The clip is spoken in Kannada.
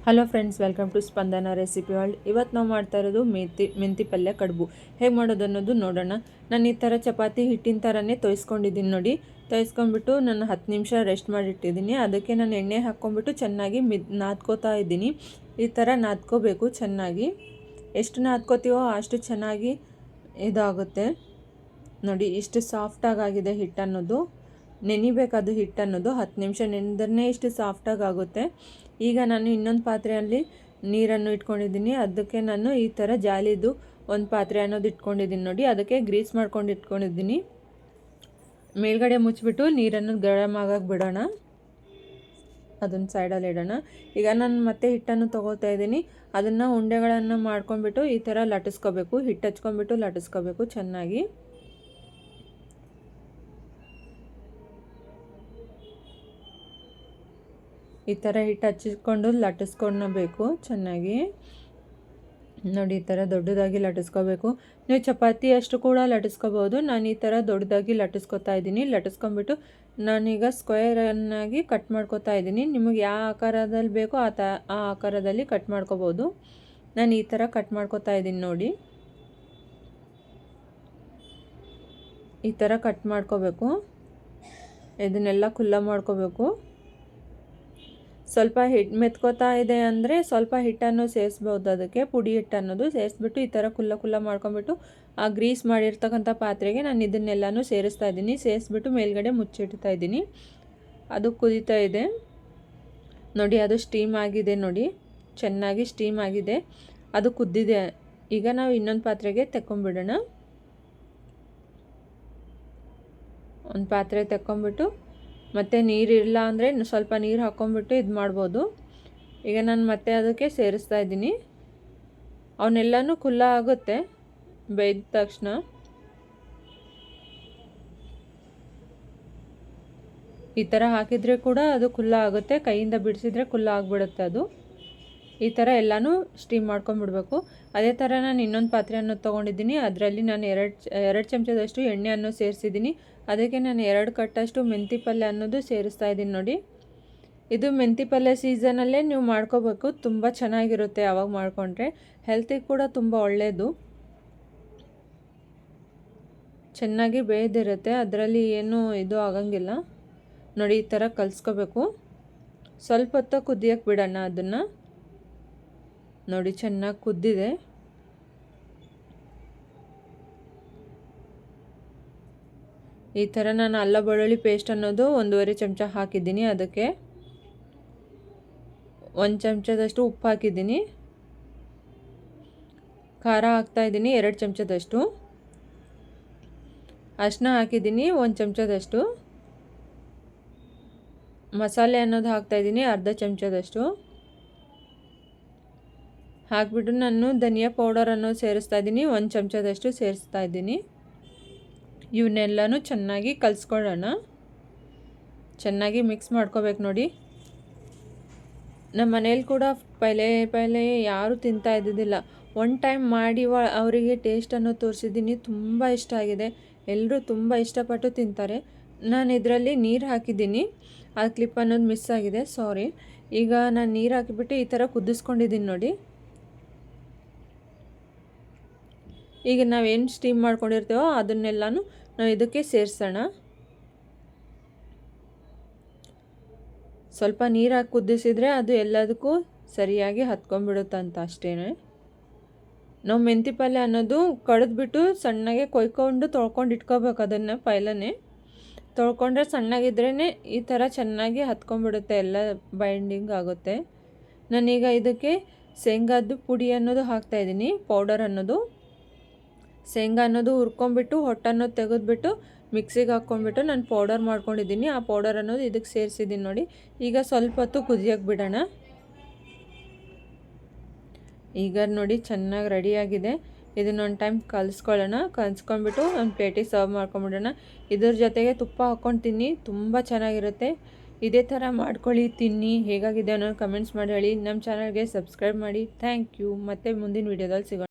Hello friends, welcome to Spandana recipe world. ಇವತ್ತು ನಾವು ಮಾಡ್ತಾ ಇರೋದು ಮೆಂತಿ ಪಲ್ಯ ಕಡುಬು. ಹೇಗೆ ಮಾಡೋದು ಅನ್ನೋದು ನೋಡೋಣ. ನಾನು ಈ ಥರ ಚಪಾತಿ ಹಿಟ್ಟಿನ ಥರನೇ ತೊಯ್ಸ್ಕೊಂಡಿದ್ದೀನಿ ನೋಡಿ. ತೊಯ್ಸ್ಕೊಂಡ್ಬಿಟ್ಟು ನಾನು 10 ನಿಮಿಷ ರೆಸ್ಟ್ ಮಾಡಿಟ್ಟಿದ್ದೀನಿ. ಅದಕ್ಕೆ ನಾನು ಎಣ್ಣೆ ಹಾಕ್ಕೊಂಡ್ಬಿಟ್ಟು ಚೆನ್ನಾಗಿ ನಾದ್ಕೋತಾ ಇದ್ದೀನಿ. ಈ ಥರ ನಾದ್ಕೋಬೇಕು ಚೆನ್ನಾಗಿ. ಎಷ್ಟು ನಾದ್ಕೋತೀವೋ ಅಷ್ಟು ಚೆನ್ನಾಗಿ ಇದಾಗುತ್ತೆ ನೋಡಿ. ಇಷ್ಟು ಸಾಫ್ಟಾಗಿದೆ ಹಿಟ್ಟು ಅನ್ನೋದು. ನೆನಿಬೇಕದು ಹಿಟ್ಟು ಅನ್ನೋದು 10 ನಿಮಿಷ ನೆನೆದ್ರೆ ಇಷ್ಟು ಸಾಫ್ಟಾಗಿ ಆಗುತ್ತೆ. ಈಗ ನಾನು ಇನ್ನೊಂದು ಪಾತ್ರೆಯಲ್ಲಿ ನೀರನ್ನು ಇಟ್ಕೊಂಡಿದ್ದೀನಿ. ಅದಕ್ಕೆ ನಾನು ಈ ಥರ ಜಾಲಿದು ಒಂದು ಪಾತ್ರೆ ಅನ್ನೋದು ಇಟ್ಕೊಂಡಿದ್ದೀನಿ ನೋಡಿ. ಅದಕ್ಕೆ ಗ್ರೀಸ್ ಮಾಡ್ಕೊಂಡು ಇಟ್ಕೊಂಡಿದ್ದೀನಿ. ಮೇಲ್ಗಡೆ ಮುಚ್ಚಿಬಿಟ್ಟು ನೀರನ್ನು ಗರಮ್ ಆಗಕ್ಕೆ ಬಿಡೋಣ. ಅದನ್ನು ಸೈಡಲ್ಲಿ ಇಡೋಣ. ಈಗ ನಾನು ಮತ್ತೆ ಹಿಟ್ಟನ್ನು ತೊಗೋತಾ ಇದ್ದೀನಿ. ಅದನ್ನು ಉಂಡೆಗಳನ್ನು ಮಾಡ್ಕೊಂಡ್ಬಿಟ್ಟು ಈ ಥರ ಲಟ್ಟಿಸ್ಕೋಬೇಕು. ಹಿಟ್ಟು ಹಚ್ಕೊಂಡ್ಬಿಟ್ಟು ಲಟ್ಟಿಸ್ಕೋಬೇಕು ಚೆನ್ನಾಗಿ. ಈ ಥರ ಹಿಟ್ಟು ಹಚ್ಚಿಕೊಂಡು ಲಟ್ಟಿಸ್ಕೊಳ್ಬೇಕು ಚೆನ್ನಾಗಿ ನೋಡಿ. ಈ ಥರ ದೊಡ್ಡದಾಗಿ ಲಟ್ಟಿಸ್ಕೋಬೇಕು. ನೀವು ಚಪಾತಿ ಅಷ್ಟು ಕೂಡ ಲಟ್ಟಿಸ್ಕೋಬೋದು. ನಾನು ಈ ಥರ ದೊಡ್ಡದಾಗಿ ಲಟ್ಟಿಸ್ಕೊತಾ ಇದ್ದೀನಿ. ಲಟ್ಟಿಸ್ಕೊಂಡ್ಬಿಟ್ಟು ನಾನೀಗ ಸ್ಕ್ವೇರನ್ನಾಗಿ ಕಟ್ ಮಾಡ್ಕೊತಾ ಇದ್ದೀನಿ. ನಿಮಗೆ ಯಾವ ಆಕಾರದಲ್ಲಿ ಬೇಕೋ ಆ ಆಕಾರದಲ್ಲಿ ಕಟ್ ಮಾಡ್ಕೋಬೋದು. ನಾನು ಈ ಥರ ಕಟ್ ಮಾಡ್ಕೊತಾ ಇದ್ದೀನಿ ನೋಡಿ. ಈ ಥರ ಕಟ್ ಮಾಡ್ಕೋಬೇಕು. ಇದನ್ನೆಲ್ಲ ಖುಲ್ಲ ಮಾಡ್ಕೋಬೇಕು. ಸ್ವಲ್ಪ ಹಿಟ್ಟು ಮೆತ್ಕೋತಾ ಇದೆ ಅಂದರೆ ಸ್ವಲ್ಪ ಹಿಟ್ಟನ್ನು ಸೇರಿಸ್ಬೋದು. ಅದಕ್ಕೆ ಪುಡಿ ಹಿಟ್ಟು ಅನ್ನೋದು ಸೇರಿಸ್ಬಿಟ್ಟು ಈ ಥರ ಕುಲ್ಲ ಮಾಡ್ಕೊಂಬಿಟ್ಟು ಆ ಗ್ರೀಸ್ ಮಾಡಿರ್ತಕ್ಕಂಥ ಪಾತ್ರೆಗೆ ನಾನು ಇದನ್ನೆಲ್ಲನೂ ಸೇರಿಸ್ತಾ ಇದ್ದೀನಿ. ಸೇರಿಸ್ಬಿಟ್ಟು ಮೇಲ್ಗಡೆ ಮುಚ್ಚಿಡ್ತಾ ಇದ್ದೀನಿ. ಅದು ಕುದೀತಾ ಇದೆ ನೋಡಿ. ಅದು ಸ್ಟೀಮ್ ಆಗಿದೆ ನೋಡಿ, ಚೆನ್ನಾಗಿ ಸ್ಟೀಮ್ ಆಗಿದೆ. ಅದು ಕುದ್ದಿದೆ. ಈಗ ನಾವು ಇನ್ನೊಂದು ಪಾತ್ರೆಗೆ ತಗೊಂಬಿಡೋಣ. ಒಂದು ಪಾತ್ರೆ ತಗೊಂಬಿಟ್ಟು ಮತ್ತು ನೀರಿಲ್ಲ ಅಂದರೆ ಸ್ವಲ್ಪ ನೀರು ಹಾಕ್ಕೊಂಬಿಟ್ಟು ಇದು ಮಾಡ್ಬೋದು. ಈಗ ನಾನು ಮತ್ತೆ ಅದಕ್ಕೆ ಸೇರಿಸ್ತಾ ಇದ್ದೀನಿ. ಅವನ್ನೆಲ್ಲನೂ ಖುಲ್ಲ ಆಗುತ್ತೆ ಬೇಯ್ದ ತಕ್ಷಣ. ಈ ಥರ ಹಾಕಿದರೆ ಕೂಡ ಅದು ಖುಲ್ಲ ಆಗುತ್ತೆ. ಕೈಯಿಂದ ಬಿಡಿಸಿದ್ರೆ ಖುಲ್ಲ ಆಗಿಬಿಡುತ್ತೆ ಅದು. ಈ ಥರ ಎಲ್ಲನೂ ಸ್ಟೀಮ್ ಮಾಡ್ಕೊಂಡ್ಬಿಡ್ಬೇಕು. ಅದೇ ಥರ ನಾನು ಇನ್ನೊಂದು ಪಾತ್ರೆಯನ್ನು ತೊಗೊಂಡಿದ್ದೀನಿ. ಅದರಲ್ಲಿ ನಾನು ಎರಡು ಚಮಚದಷ್ಟು ಎಣ್ಣೆಯನ್ನು ಸೇರಿಸಿದ್ದೀನಿ. ಅದಕ್ಕೆ ನಾನು 2 ಕಟ್ಟಷ್ಟು ಮೆಂತಿ ಪಲ್ಯ ಅನ್ನೋದು ಸೇರಿಸ್ತಾ ಇದ್ದೀನಿ ನೋಡಿ. ಇದು ಮೆಂತಿ ಪಲ್ಯ ಸೀಸನಲ್ಲೇ ನೀವು ಮಾಡ್ಕೋಬೇಕು. ತುಂಬ ಚೆನ್ನಾಗಿರುತ್ತೆ ಆವಾಗ ಮಾಡಿಕೊಂಡ್ರೆ. ಹೆಲ್ತಿಗೆ ಕೂಡ ತುಂಬ ಒಳ್ಳೆಯದು. ಚೆನ್ನಾಗಿ ಬೇಯ್ದಿರುತ್ತೆ, ಅದರಲ್ಲಿ ಏನೂ ಇದು ಆಗಂಗಿಲ್ಲ ನೋಡಿ. ಈ ಥರ ಕಲಿಸ್ಕೋಬೇಕು. ಸ್ವಲ್ಪ ಹೊತ್ತು ಕುದಿಯೋಕ್ಕೆ ಬಿಡೋಣ ಅದನ್ನು ನೋಡಿ. ಚೆನ್ನಾಗಿ ಕುದ್ದಿದೆ. ಈ ಥರ ನಾನು ಅಲ್ಲ ಬೆಳ್ಳುಳ್ಳಿ ಪೇಸ್ಟ್ ಅನ್ನೋದು 1.5 ಚಮಚ ಹಾಕಿದ್ದೀನಿ. ಅದಕ್ಕೆ 1 ಚಮಚದಷ್ಟು ಉಪ್ಪು ಹಾಕಿದ್ದೀನಿ. ಖಾರ ಹಾಕ್ತಾಯಿದ್ದೀನಿ 2 ಚಮಚದಷ್ಟು. ಅರಿಶಿನ ಹಾಕಿದ್ದೀನಿ 1 ಚಮಚದಷ್ಟು. ಮಸಾಲೆ ಅನ್ನೋದು ಹಾಕ್ತಾಯಿದ್ದೀನಿ ಅರ್ಧ ಚಮಚದಷ್ಟು. ಹಾಕಿಬಿಟ್ಟು ನಾನು ಧನಿಯಾ ಪೌಡರ್ ಅನ್ನೋದು ಸೇರಿಸ್ತಾ ಇದ್ದೀನಿ. 1 ಚಮಚದಷ್ಟು ಸೇರಿಸ್ತಾ ಇದ್ದೀನಿ. ಇವನ್ನೆಲ್ಲನೂ ಚೆನ್ನಾಗಿ ಕಲಿಸ್ಕೊಳ್ಳೋಣ. ಚೆನ್ನಾಗಿ ಮಿಕ್ಸ್ ಮಾಡ್ಕೋಬೇಕು ನೋಡಿ. ನಮ್ಮ ಮನೇಲಿ ಕೂಡ ಪೈಲೆ ಯಾರೂ ತಿಂತಾ ಇದ್ದಿದ್ದಿಲ್ಲ. ಒನ್ ಟೈಮ್ ಮಾಡಿ ಅವರಿಗೆ ಟೇಸ್ಟನ್ನು ತೋರಿಸಿದ್ದೀನಿ. ತುಂಬ ಇಷ್ಟ ಆಗಿದೆ. ಎಲ್ಲರೂ ತುಂಬ ಇಷ್ಟಪಟ್ಟು ತಿಂತಾರೆ. ನಾನು ಇದರಲ್ಲಿ ನೀರು ಹಾಕಿದ್ದೀನಿ. ಆ ಕ್ಲಿಪ್ ಅನ್ನೋದು ಮಿಸ್ ಆಗಿದೆ, ಸಾರಿ. ಈಗ ನಾನು ನೀರು ಹಾಕಿಬಿಟ್ಟು ಈ ಥರ ಕುದಿಸ್ಕೊಂಡಿದ್ದೀನಿ ನೋಡಿ. ಈಗ ನಾವೇನು ಸ್ಟೀಮ್ ಮಾಡ್ಕೊಂಡಿರ್ತೀವೋ ಅದನ್ನೆಲ್ಲನೂ ನಾವು ಇದಕ್ಕೆ ಸೇರಿಸೋಣ. ಸ್ವಲ್ಪ ನೀರು ಹಾಕಿ ಕುದಿಸಿದರೆ ಅದು ಎಲ್ಲದಕ್ಕೂ ಸರಿಯಾಗಿ ಹತ್ಕೊಂಡ್ಬಿಡುತ್ತಂತ ಅಷ್ಟೇ. ನಾವು ಮೆಂತಿ ಪಲ್ಯ ಅನ್ನೋದು ಕಡಿದ್ಬಿಟ್ಟು ಸಣ್ಣಗೆ ಕೊಯ್ಕೊಂಡು ತೊಳ್ಕೊಂಡು ಇಟ್ಕೋಬೇಕು. ಅದನ್ನು ಪೈಲನೇ ತೊಳ್ಕೊಂಡ್ರೆ ಸಣ್ಣಗಿದ್ರೇ ಈ ಥರ ಚೆನ್ನಾಗಿ ಹತ್ಕೊಂಡ್ಬಿಡುತ್ತೆ, ಎಲ್ಲ ಬೈಂಡಿಂಗ್ ಆಗುತ್ತೆ. ನಾನೀಗ ಇದಕ್ಕೆ ಶೇಂಗಾದ್ದು ಪುಡಿ ಅನ್ನೋದು ಹಾಕ್ತಾಯಿದ್ದೀನಿ, ಪೌಡರ್ ಅನ್ನೋದು. ಶೇಂಗಾ ಅನ್ನೋದು ಹುರ್ಕೊಂಡ್ಬಿಟ್ಟು ಹೊಟ್ಟನ್ನು ತೆಗೆದ್ಬಿಟ್ಟು ಮಿಕ್ಸಿಗೆ ಹಾಕ್ಕೊಂಡ್ಬಿಟ್ಟು ನಾನು ಪೌಡರ್ ಮಾಡ್ಕೊಂಡಿದ್ದೀನಿ. ಆ ಪೌಡರ್ ಅನ್ನೋದು ಇದಕ್ಕೆ ಸೇರಿಸಿದ್ದೀನಿ ನೋಡಿ. ಈಗ ಸ್ವಲ್ಪ ಹೊತ್ತು ಕುದಿಯೋಕ್ಕೆ ಬಿಡೋಣ. ಈಗ ನೋಡಿ ಚೆನ್ನಾಗಿ ರೆಡಿಯಾಗಿದೆ. ಇದನ್ನೊಂದು ಟೈಮ್ ಕಲಿಸ್ಕೊಳ್ಳೋಣ. ಕಲಿಸ್ಕೊಂಡ್ಬಿಟ್ಟು ಒಂದು ಪ್ಲೇಟಿಗೆ ಸರ್ವ್ ಮಾಡ್ಕೊಂಬಿಡೋಣ. ಇದ್ರ ಜೊತೆಗೆ ತುಪ್ಪ ಹಾಕ್ಕೊಂಡು ತಿನ್ನಿ, ತುಂಬ ಚೆನ್ನಾಗಿರುತ್ತೆ. ಇದೇ ಥರ ಮಾಡ್ಕೊಳ್ಳಿ, ತಿನ್ನಿ. ಹೇಗಾಗಿದೆ ಅನ್ನೋದು ಕಮೆಂಟ್ಸ್ ಮಾಡಿ ಹೇಳಿ. ನಮ್ಮ ಚಾನಲ್ಗೆ ಸಬ್ಸ್ಕ್ರೈಬ್ ಮಾಡಿ. Thank you. ಮತ್ತೆ ಮುಂದಿನ ವೀಡಿಯೋದಲ್ಲಿ ಸಿಗೋಣ.